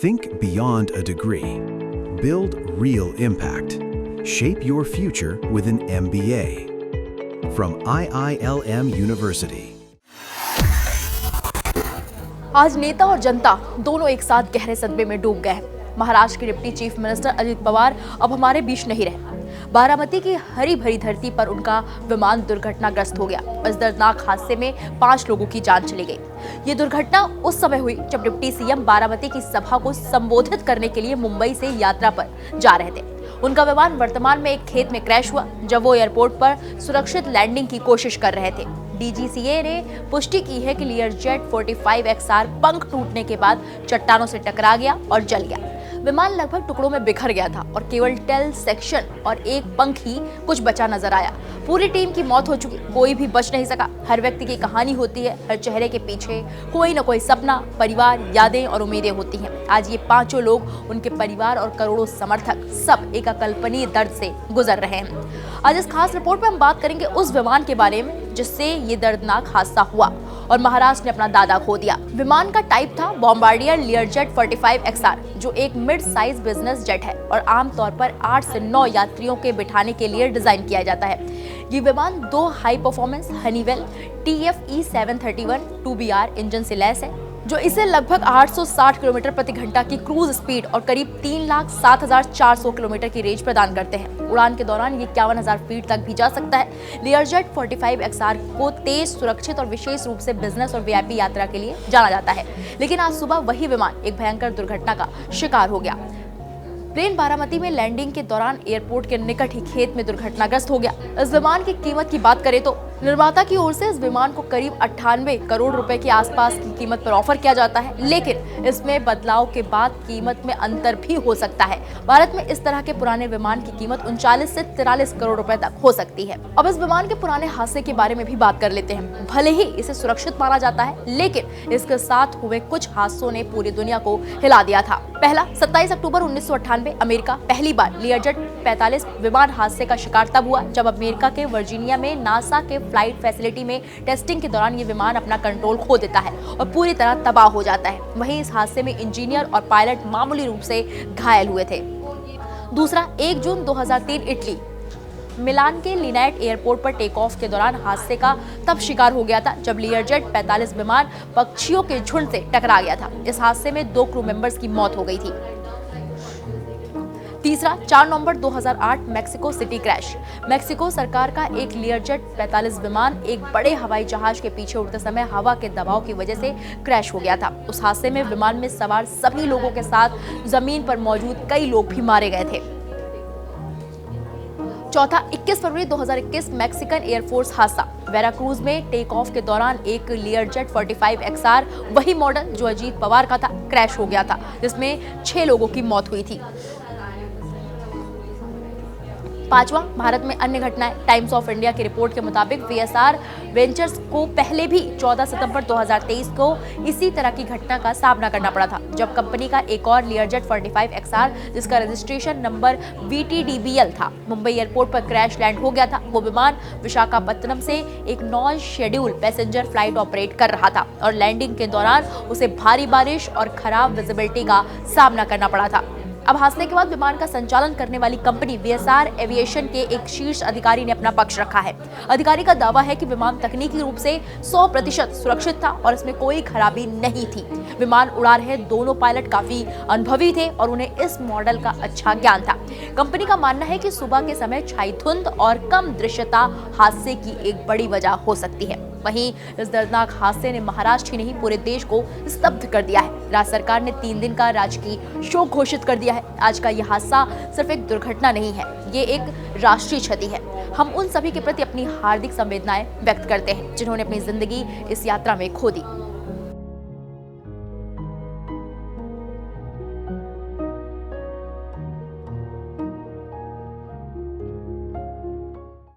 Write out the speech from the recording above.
Think beyond a degree. Build real impact. Shape your future with an MBA. From IILM University. आज नेता और जनता दोनों एक साथ गहरे सदमे में डूब गए हैं। महाराष्ट्र के deputy chief minister Ajit Pawar अब हमारे बीच नहीं रहे। बारामती की हरी भरी धरती पर उनका विमान दुर्घटनाग्रस्त हो गया। इस दर्दनाक हादसे में 5 लोगों की जान चली गई। ये दुर्घटना उस समय हुई जब डिप्टी सीएम बारामती की सभा को संबोधित करने के लिए मुंबई से यात्रा पर जा रहे थे। उनका विमान वर्तमान में एक खेत में क्रैश हुआ जब वो एयरपोर्ट पर सुरक्षित लैंडिंग की कोशिश कर रहे थे। डीजीसीए ने पुष्टि की है कि लियरजेट 45XR पंख टूटने के बाद चट्टानों से टकरा गया और जल गया। विमान लगभग टुकड़ों में बिखर गया था और केवल टेल सेक्शन और एक पंख ही कुछ बचा नजर आया। पूरी टीम की मौत हो चुकी, कोई भी बच नहीं सका। हर व्यक्ति की कहानी होती है, हर चेहरे के पीछे कोई न कोई सपना, परिवार, यादें और उम्मीदें होती हैं। आज ये 5 लोग, उनके परिवार और करोड़ों समर्थक सब एक अकल्पनीय दर्द से गुजर रहे हैं। आज इस खास रिपोर्ट में हम बात करेंगे उस विमान के बारे में जिससे ये दर्दनाक हादसा हुआ और महाराष्ट्र ने अपना दादा खो दिया। विमान का टाइप था बॉम्बार्डियर लियरजेट 45XR, जो एक मिड साइज बिजनेस जेट है और आमतौर पर 8 से 9 यात्रियों के बिठाने के लिए डिजाइन किया जाता है। ये विमान 2 high performance Honeywell TFE 731 2BR engine से लैस है, जो इसे लगभग 860 किलोमीटर प्रति घंटा की क्रूज स्पीड और करीब 3,07,400 किलोमीटर की रेंज प्रदान करते हैं। उड़ान के दौरान ये 51,000 फीट तक भी जा सकता है। लियरजेट 45XR को तेज, सुरक्षित और विशेष रूप से बिजनेस और VIP यात्रा के लिए जाना जाता है। लेकिन आज सुबह वही विमान एक भयंकर दुर्घटना का शिकार हो गया। प्लेन बारामती में लैंडिंग के दौरान एयरपोर्ट के निकट ही खेत में दुर्घटनाग्रस्त हो गया। इस विमान की कीमत की बात करें तो निर्माता की ओर से इस विमान को करीब 98 करोड़ रुपए के आसपास की कीमत पर ऑफर किया जाता है, लेकिन इसमें बदलाव के बाद कीमत में अंतर भी हो सकता है। भारत में इस तरह के पुराने विमान की कीमत 39 से 43 करोड़ रुपए तक हो सकती है। अब इस विमान के पुराने हादसे के बारे में भी बात कर लेते हैं। भले ही इसे सुरक्षित माना जाता है, लेकिन इसके साथ हुए कुछ हादसों ने पूरी दुनिया को हिला दिया था। पहला, 27 अक्टूबर 1998 अमेरिका पहली बार लियरजेट 45 विमान हादसे का शिकार तब हुआ जब अमेरिका के वर्जीनिया में नासा के फ्लाइट फैसिलिटी में टेस्टिंग के दौरान ये विमान अपना कंट्रोल खो देता है और पूरी तरह तबाह हो जाता है। वहीं इस हादसे में इंजीनियर और पायलट मामूली रूप से घायल हुए थे। दूसरा, 1 जून 2003 इटली मिलान के लिनाइट एयरपोर्ट पर टेक ऑफ के दौरान हादसे का तब शिकार हो गया था जब लियरजेट 45 विमान पक्षियों के झुंड से टकरा गया था। इस हादसे में 2 क्रू मेंबर्स की मौत हो गई थी। तीसरा, 4 नवंबर 2008 मेक्सिको सिटी क्रैश। मेक्सिको सरकार का एक लियरजेट 45 विमान एक बड़े हवाई जहाज के पीछे उड़ते समय हवा के दबाव की वजह से क्रैश हो गया था। उस हादसे में विमान में सवार सभी लोगों के साथ जमीन पर मौजूद कई लोग भी मारे गए थे। चौथा, 21 फरवरी 2021 मैक्सिकन एयरफोर्स हादसा। वेराक्रूज में टेक ऑफ के दौरान एक लियरजेट 45XR, वही मॉडल जो अजीत पवार का था, क्रैश हो गया था, जिसमें 6 लोगों की मौत हुई थी। पांचवा, भारत में अन्य घटनाएं। टाइम्स ऑफ इंडिया की रिपोर्ट के मुताबिक VSR वेंचर्स को पहले भी 14 सितंबर 2023 को इसी तरह की घटना का सामना करना पड़ा था, जब कंपनी का एक और लियरजेट 45XR, जिसका रजिस्ट्रेशन नंबर VTDBL था, मुंबई एयरपोर्ट पर क्रैश लैंड हो गया था। वो विमान विशाखापत्तनम से एक non schedule passenger flight operate कर रहा था और लैंडिंग के दौरान उसे भारी बारिश और खराब विजिबिलिटी का सामना करना पड़ा था। अब हादसे के बाद विमान का संचालन करने वाली कंपनी VSR एविएशन के एक शीर्ष अधिकारी ने अपना पक्ष रखा है। अधिकारी का दावा है कि विमान तकनीकी रूप से 100% सुरक्षित था और इसमें कोई खराबी नहीं थी। विमान उड़ा रहे दोनों पायलट काफी अनुभवी थे और उन्हें इस मॉडल का अच्छा ज्ञान था। कंपनी का मानना है कि सुबह के समय छाई धुंध और कम दृश्यता हादसे की एक बड़ी वजह हो सकती है। वहीं इस दर्दनाक हादसे ने महाराष्ट्र ही नहीं पूरे देश को स्तब्ध कर दिया है। राज्य सरकार ने 3 दिन का राजकीय शोक घोषित कर दिया है। आज का यह हादसा सिर्फ एक दुर्घटना नहीं है, ये एक राष्ट्रीय क्षति है। हम उन सभी के प्रति अपनी हार्दिक संवेदनाएं व्यक्त करते हैं जिन्होंने अपनी जिंदगी इस यात्रा में खो दी।